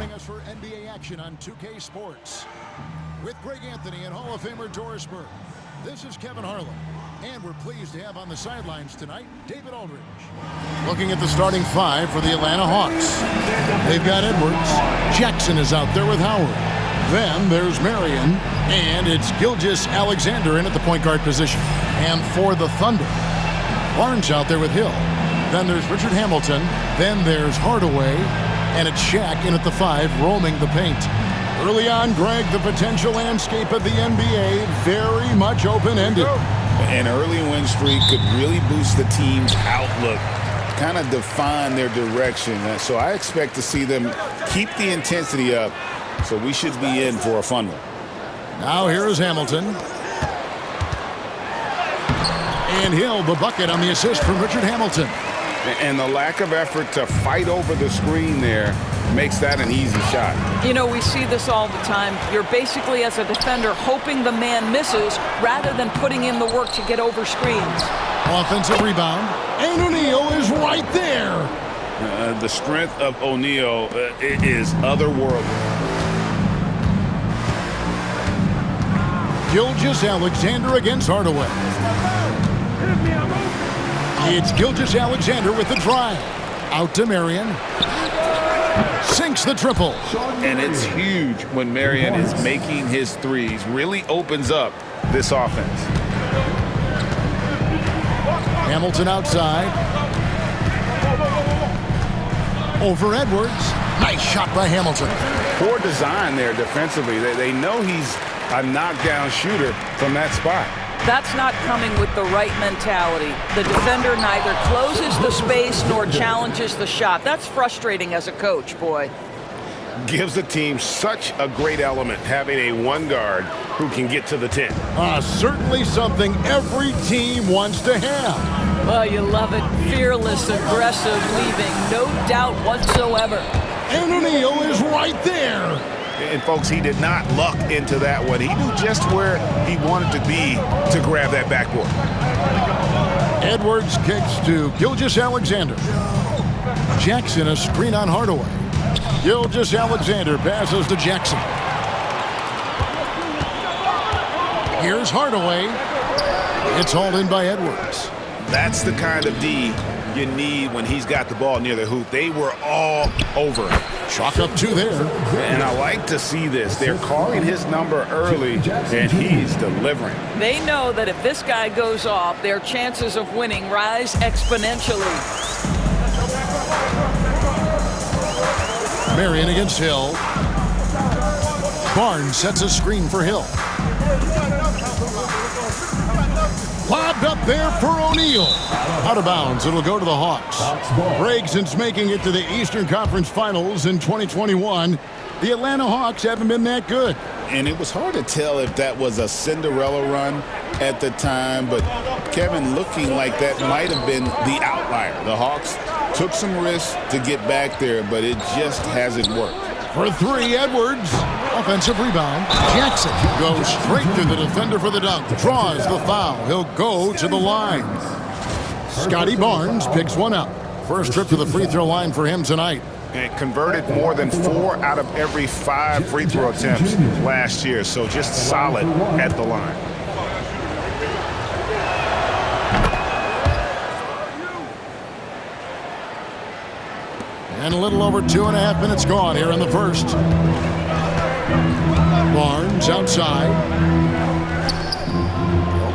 joining us for NBA action on 2K Sports. With Greg Anthony and Hall of Famer Doris Burke, this is Kevin Harlan. And we're pleased to have on the sidelines tonight, David Aldridge. Looking at the starting five for the Atlanta Hawks. They've got Edwards. Jackson is out there with Howard. Then there's Marion. And it's Gilgeous-Alexander in at the point guard position. And for the Thunder, Barnes out there with Hill. Then there's Richard Hamilton. Then there's Hardaway. And it's Shaq in at the five, roaming the paint. Early on, Greg, the potential landscape of the NBA very much open-ended. An early win streak could really boost the team's outlook, kind of define their direction. So I expect to see them keep the intensity up. So we should be in for a fun one. Now here is Hamilton. And Hill, the bucket on the assist from Richard Hamilton. And the lack of effort to fight over the screen there makes that an easy shot. You know, we see this all the time. You're basically, as a defender, hoping the man misses rather than putting in the work to get over screens. Offensive rebound. And O'Neal is right there. The strength of O'Neal is otherworldly. Gilgeous-Alexander against Hardaway. It's Gilgeous-Alexander with the drive. Out to Marion. Sinks the triple. And it's huge when Marion is making his threes. Really opens up this offense. Hamilton outside. Over Edwards. Nice shot by Hamilton. Poor design there defensively. They know he's a knockdown shooter from that spot. That's not coming with the right mentality. The defender neither closes the space nor challenges the shot. That's frustrating as a coach, boy. Gives the team such a great element having a one guard who can get to the 10. Certainly something every team wants to have. Well, you love it. Fearless, aggressive, leaving. No doubt whatsoever. And O'Neal is right there. And, folks, he did not luck into that one. He knew just where he wanted to be to grab that backboard. Edwards kicks to Gilgeous-Alexander. Jackson, a screen on Hardaway. Gilgeous-Alexander passes to Jackson. Here's Hardaway. It's hauled in by Edwards. That's the kind of D you need when he's got the ball near the hoop. They were all over him. Chalk up two there. And I like to see this. They're calling his number early, and he's delivering. They know that if this guy goes off, their chances of winning rise exponentially. Marion against Hill. Barnes sets a screen for Hill. Lobbed up there for O'Neal. Out of bounds, it'll go to the Hawks. Greg, since making it to the Eastern Conference Finals in 2021, the Atlanta Hawks haven't been that good. And it was hard to tell if that was a Cinderella run at the time, but Kevin, looking like that might have been the outlier. The Hawks took some risks to get back there, but it just hasn't worked. For three, Edwards. Offensive rebound. Jackson goes straight to the defender for the dunk. Draws the foul. He'll go to the line. Scotty Barnes picks one up. First trip to the free throw line for him tonight. And converted more than 4 out of every 5 free throw attempts last year. So just solid at the line. And a little over 2.5 minutes gone here in the first. Barnes outside.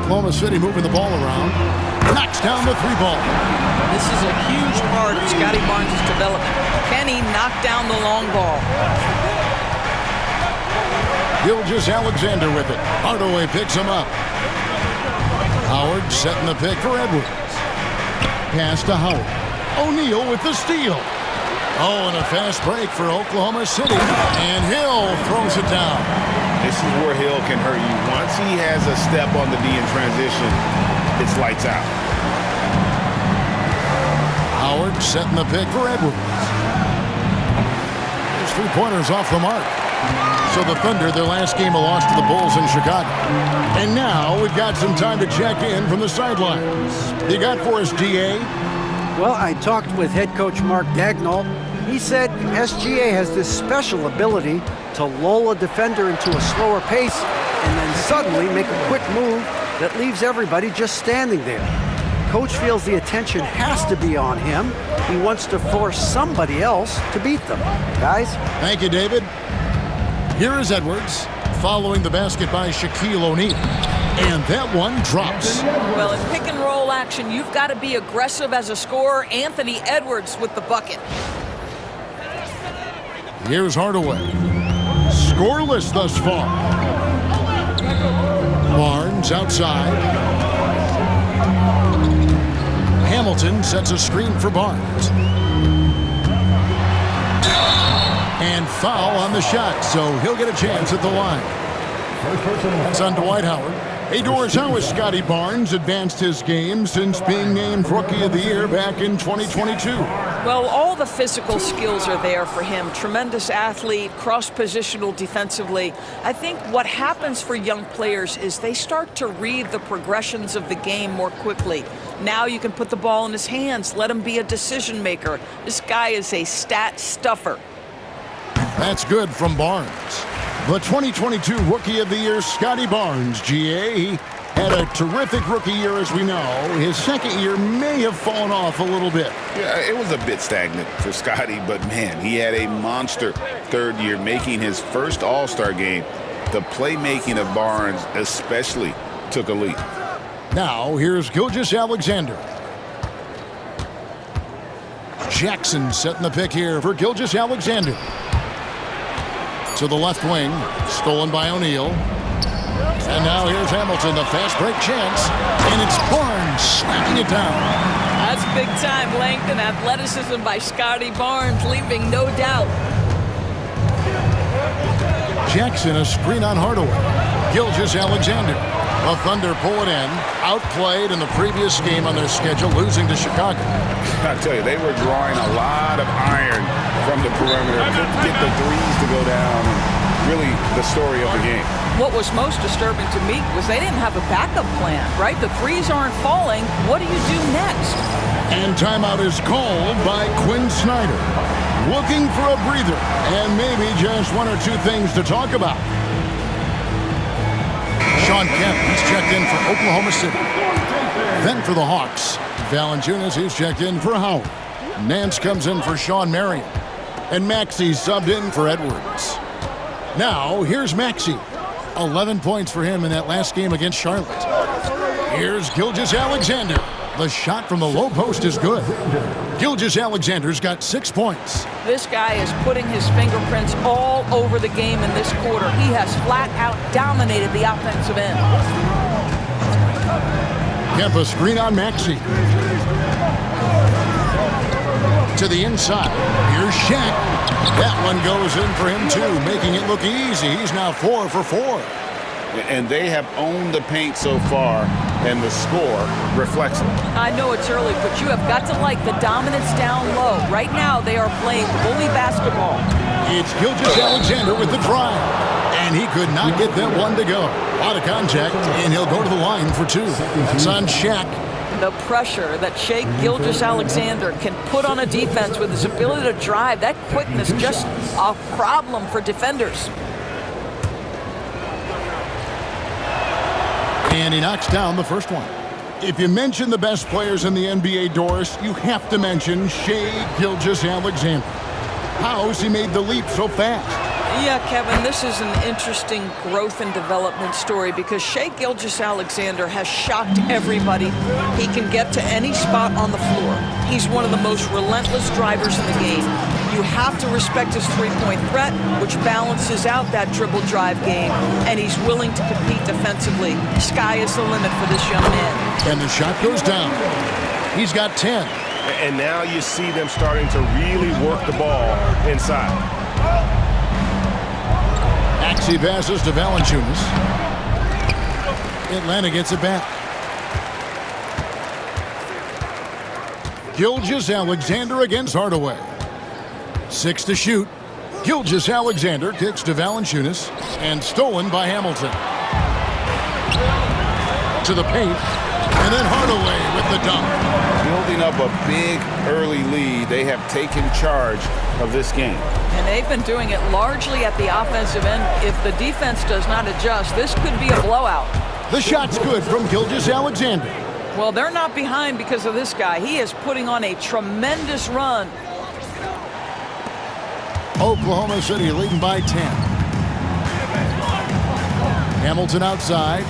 Oklahoma City moving the ball around. Knocks down the three ball. This is a huge part of Scotty Barnes' development. Can he knock down the long ball? Gilgeous-Alexander with it. Hardaway picks him up. Howard setting the pick for Edwards. Pass to Howard. O'Neal with the steal. Oh, and a fast break for Oklahoma City. And Hill throws it down. This is where Hill can hurt you. Once he has a step on the D in transition, it's lights out. Howard setting the pick for Edwards. His three-pointers off the mark. So the Thunder, their last game, a loss to the Bulls in Chicago. And now we've got some time to check in from the sidelines. You got for us, DA? Well, I talked with head coach Mark Dagnall. He said SGA has this special ability to lull a defender into a slower pace and then suddenly make a quick move that leaves everybody just standing there. Coach feels the attention has to be on him. He wants to force somebody else to beat them. Guys? Thank you, David. Here is Edwards following the basket by Shaquille O'Neal. And that one drops. Well, in pick and roll action, you've got to be aggressive as a scorer. Anthony Edwards with the bucket. Here's Hardaway. Scoreless thus far. Barnes outside. Hamilton sets a screen for Barnes. And foul on the shot, so he'll get a chance at the line. It's on Dwight Howard. Hey, Doris, how has Scotty Barnes advanced his game since being named Rookie of the Year back in 2022? Well, all the physical skills are there for him. Tremendous athlete, cross-positional defensively. I think what happens for young players is they start to read the progressions of the game more quickly. Now you can put the ball in his hands, let him be a decision maker. This guy is a stat stuffer. That's good from Barnes. The 2022 Rookie of the Year, Scotty Barnes, GA. He had a terrific rookie year, as we know. His second year may have fallen off a little bit. Yeah, it was a bit stagnant for Scotty, but man, he had a monster third year, making his first All-Star game. The playmaking of Barnes especially took a leap. Now, here's Gilgeous-Alexander. Jackson setting the pick here for Gilgeous-Alexander. To the left wing, stolen by O'Neal. And now here's Hamilton, the fast break chance. And it's Barnes slapping it down. That's big time length and athleticism by Scotty Barnes, leaving no doubt. Jackson, a screen on Hardaway. Gilgeous-Alexander. The Thunder pull it in. Outplayed in the previous game on their schedule, losing to Chicago. I tell you, they were drawing a lot of iron from the perimeter. Couldn't get the threes to go down. Really the story of the game. What was most disturbing to me was they didn't have a backup plan, right? The threes aren't falling. What do you do next? And timeout is called by Quinn Snyder. Looking for a breather and maybe just one or two things to talk about. Shawn Kemp, he's checked in for Oklahoma City. Then for the Hawks, Valanciunas, he's checked in for Howard. Nance comes in for Sean Marion. And Maxey subbed in for Edwards. Now, here's Maxey. 11 points for him in that last game against Charlotte. Here's Gilgeous-Alexander. The shot from the low post is good. Gilgeous-Alexander's got 6 points. This guy is putting his fingerprints all over the game in this quarter. He has flat out dominated the offensive end. Kemp, screen on Maxey. To the inside. Here's Shaq. That one goes in for him too, making it look easy. He's now 4 for 4. And they have owned the paint so far, and the score reflects it. I know it's early, but you have got to like the dominance down low. Right now, they are playing bully basketball. It's Gilgeous-Alexander with the drive. And he could not get that one to go. Out of contact, and he'll go to the line for 2. It's on Shaq. The pressure that Shai Gilgeous-Alexander can put on a defense with his ability to drive, that quickness, just a problem for defenders. And he knocks down the first one. If you mention the best players in the NBA, Doris, you have to mention Shai Gilgeous-Alexander. How's he made the leap so fast? Yeah, Kevin, this is an interesting growth and development story because Shai Gilgeous-Alexander has shocked everybody. He can get to any spot on the floor. He's one of the most relentless drivers in the game. You have to respect his three-point threat, which balances out that dribble drive game, and he's willing to compete defensively. Sky is the limit for this young man. And the shot goes down. He's got 10. And now you see them starting to really work the ball inside. Maxey passes to Valanciunas. Atlanta gets it back. Gilgeous-Alexander against Hardaway. 6 to shoot. Gilgeous-Alexander kicks to Valanciunas and stolen by Hamilton. To the paint, and then Hardaway with the dunk. building up a big early lead. They have taken charge of this game. And they've been doing it largely at the offensive end. If the defense does not adjust, this could be a blowout. The shot's good from Gilgeous-Alexander. Well, they're not behind because of this guy. He is putting on a tremendous run. Oklahoma City leading by 10. Hamilton outside.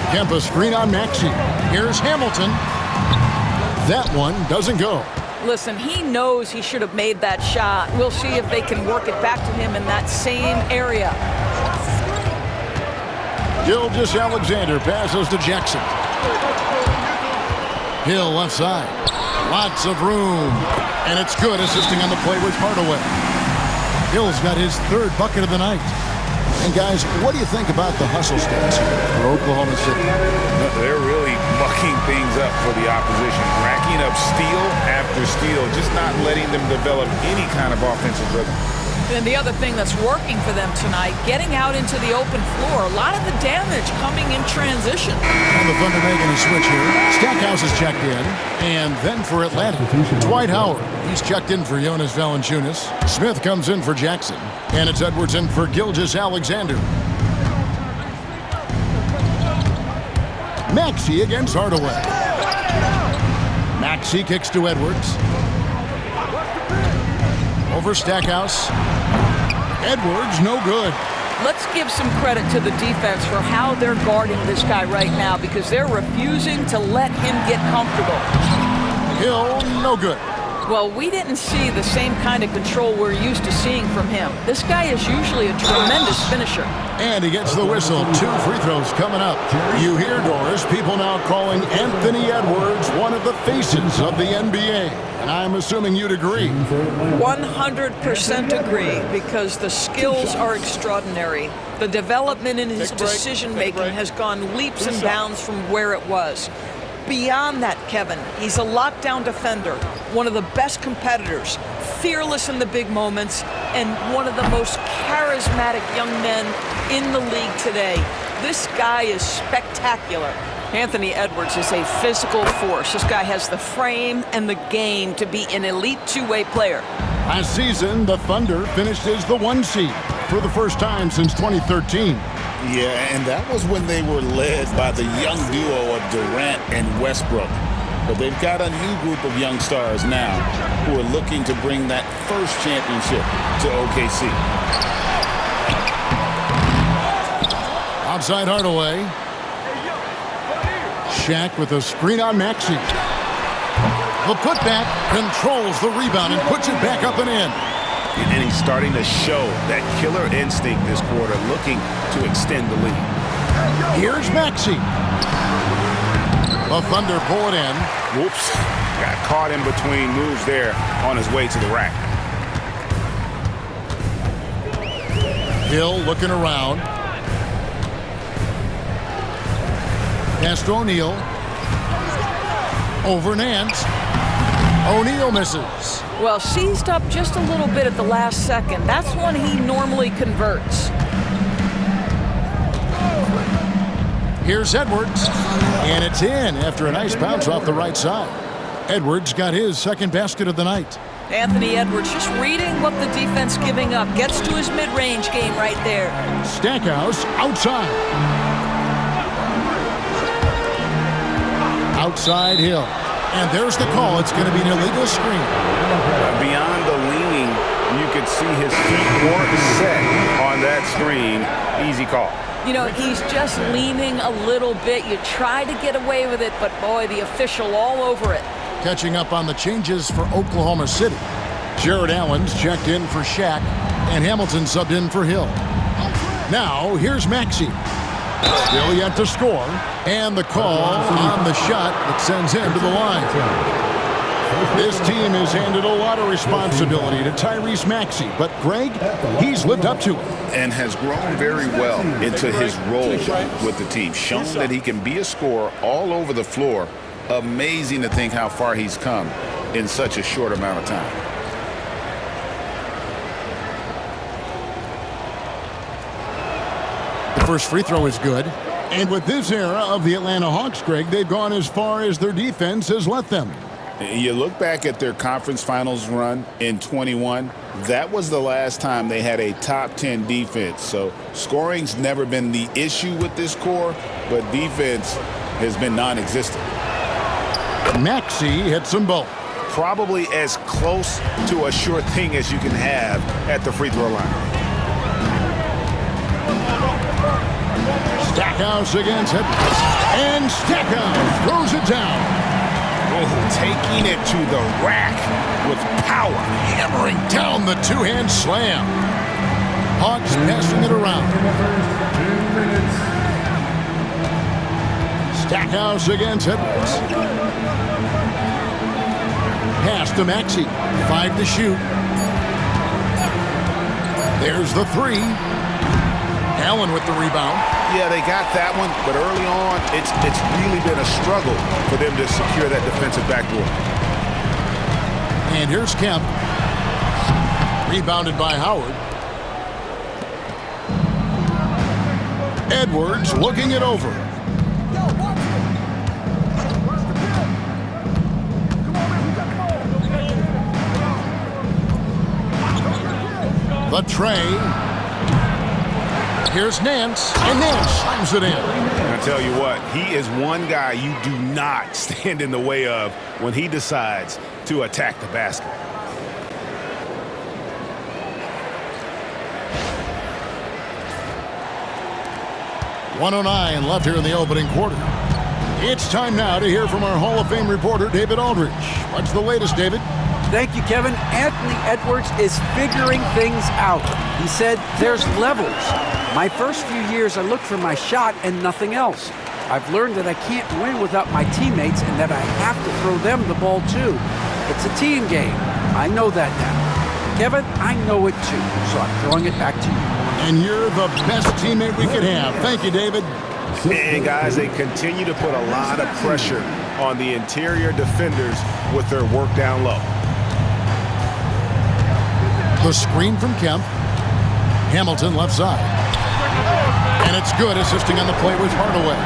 Kempa screen on Maxey. Here's Hamilton. That one doesn't go. Listen, he knows he should have made that shot. We'll see if they can work it back to him in that same area. Gilgeous-Alexander passes to Jackson. Hill left side. Lots of room. And it's good, assisting on the play with Hardaway. Hill's got his third bucket of the night. And guys, what do you think about the hustle stats for Oklahoma City? They're really mucking things up for the opposition, racking up steal after steal, just not letting them develop any kind of offensive rhythm. And the other thing that's working for them tonight, getting out into the open floor. A lot of the damage coming in transition. And the Thunder making a switch here. Stackhouse is checked in. And then for Atlanta, Dwight Howard. He's checked in for Jonas Valanciunas. Smith comes in for Jackson. And it's Edwards in for Gilgeous-Alexander. Maxey against Hardaway. Maxey kicks to Edwards. Over Stackhouse. Edwards, no good. Let's give some credit to the defense for how they're guarding this guy right now because they're refusing to let him get comfortable. Hill, no good. Well, we didn't see the same kind of control we're used to seeing from him. This guy is usually a tremendous finisher. And he gets the whistle. 2 free throws coming up. You hear, Doris, people now calling Anthony Edwards one of the faces of the NBA. And I'm assuming you'd agree. 100% agree, because the skills are extraordinary. The development in his decision-making has gone leaps and bounds from where it was. Beyond that, Kevin, he's a lockdown defender, one of the best competitors, fearless in the big moments, and one of the most charismatic young men in the league today. This guy is spectacular. Anthony Edwards is a physical force. This guy has the frame and the game to be an elite two-way player. Last season, the Thunder finished as the 1 seed for the first time since 2013. Yeah, and that was when they were led by the young duo of Durant and Westbrook. But they've got a new group of young stars now who are looking to bring that first championship to OKC. Outside Hardaway. Shaq with a screen on Maxey. The putback controls the rebound and puts it back up and in. And he's starting to show that killer instinct this quarter, looking to extend the lead. Here's Maxey. The Thunder pull it in. Whoops. Got caught in between moves there on his way to the rack. Hill looking around. Pass to O'Neal. Over Nance. O'Neal misses. Well, seized up just a little bit at the last second. That's when he normally converts. Here's Edwards. And it's in after a nice bounce off the right side. Edwards got his second basket of the night. Anthony Edwards just reading what the defense giving up. Gets to his mid-range game right there. Stackhouse outside. Outside Hill. And there's the call. It's going to be an illegal screen. Beyond the leaning, you could see his feet weren't set on that screen. Easy call. You know, he's just leaning a little bit. You try to get away with it, but boy, the official all over it. Catching up on the changes for Oklahoma City. Jared Allen's checked in for Shaq, and Hamilton subbed in for Hill. Now, here's Maxey. Still yet to score, and the call on the shot that sends him to the line. This team has handed a lot of responsibility to Tyrese Maxey, but Greg, he's lived up to it. And has grown very well into his role with the team. Shown that he can be a scorer all over the floor. Amazing to think how far he's come in such a short amount of time. First free throw is good. And with this era of the Atlanta Hawks, Greg, they've gone as far as their defense has let them. You look back at their conference finals run in 21, that was the last time they had a top 10 defense. So scoring's never been the issue with this core, but defense has been non-existent. Maxey hits them both. Probably as close to a sure thing as you can have at the free throw line. Stackhouse against Edwards. And Stackhouse throws it down. Oh, taking it to the rack with power. Hammering down the two-hand slam. Hawks passing it around. Stackhouse against Edwards. Pass to Maxey. 5 to shoot. There's the 3. Allen with the rebound. Yeah, they got that one, but early on, it's really been a struggle for them to secure that defensive backboard. And here's Kemp. Rebounded by Howard. Edwards looking it over. The tray. Here's Nance, and Nance slams it in. I tell you what, he is one guy you do not stand in the way of when he decides to attack the basket. .109 left here in the opening quarter. It's time now to hear from our Hall of Fame reporter, David Aldridge. What's the latest, David? Thank you, Kevin. Anthony Edwards is figuring things out. He said there's levels. My first few years, I looked for my shot and nothing else. I've learned that I can't win without my teammates and that I have to throw them the ball too. It's a team game. I know that now. Kevin, I know it too, so I'm throwing it back to you. And you're the best teammate we could have. Thank you, David. And guys, they continue to put a lot of pressure on the interior defenders with their work down low. The screen from Kemp. Hamilton left side. And it's good, assisting on the play with Hardaway.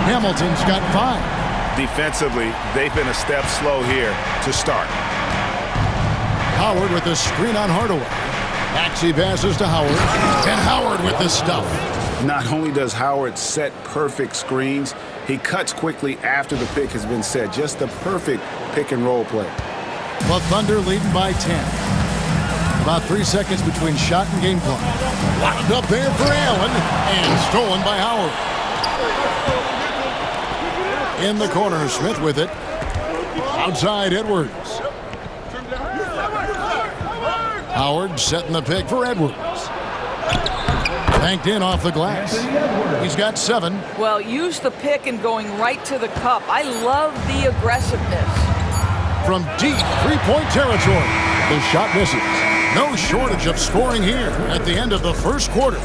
Hamilton's got 5. Defensively, they've been a step slow here to start. Howard with the screen on Hardaway. Maxey passes to Howard. And Howard with the stuff. Not only does Howard set perfect screens, he cuts quickly after the pick has been set. Just the perfect pick and roll play. The Thunder leading by 10. About 3 seconds between shot and game clock. Locked up there for Allen and stolen by Howard. In the corner, Smith with it. Outside Edwards. Howard setting the pick for Edwards. Banked in off the glass. He's got 7. Well, use the pick and going right to the cup. I love the aggressiveness. From deep three-point territory, the shot misses. No shortage of scoring here at the end of the first quarter.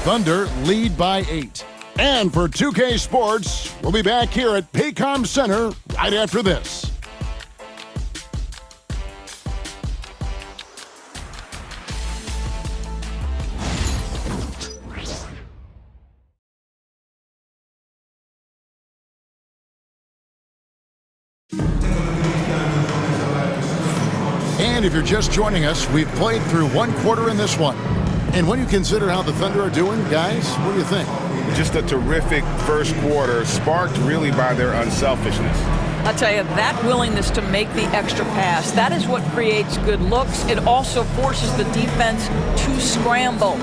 Thunder lead by 8. And for 2K Sports, we'll be back here at Paycom Center right after this. And if you're just joining us, we've played through 1 quarter in this one. And when you consider how the Thunder are doing, guys, what do you think? Just a terrific first quarter, sparked really by their unselfishness. I'll tell you, that willingness to make the extra pass, that is what creates good looks. It also forces the defense to scramble.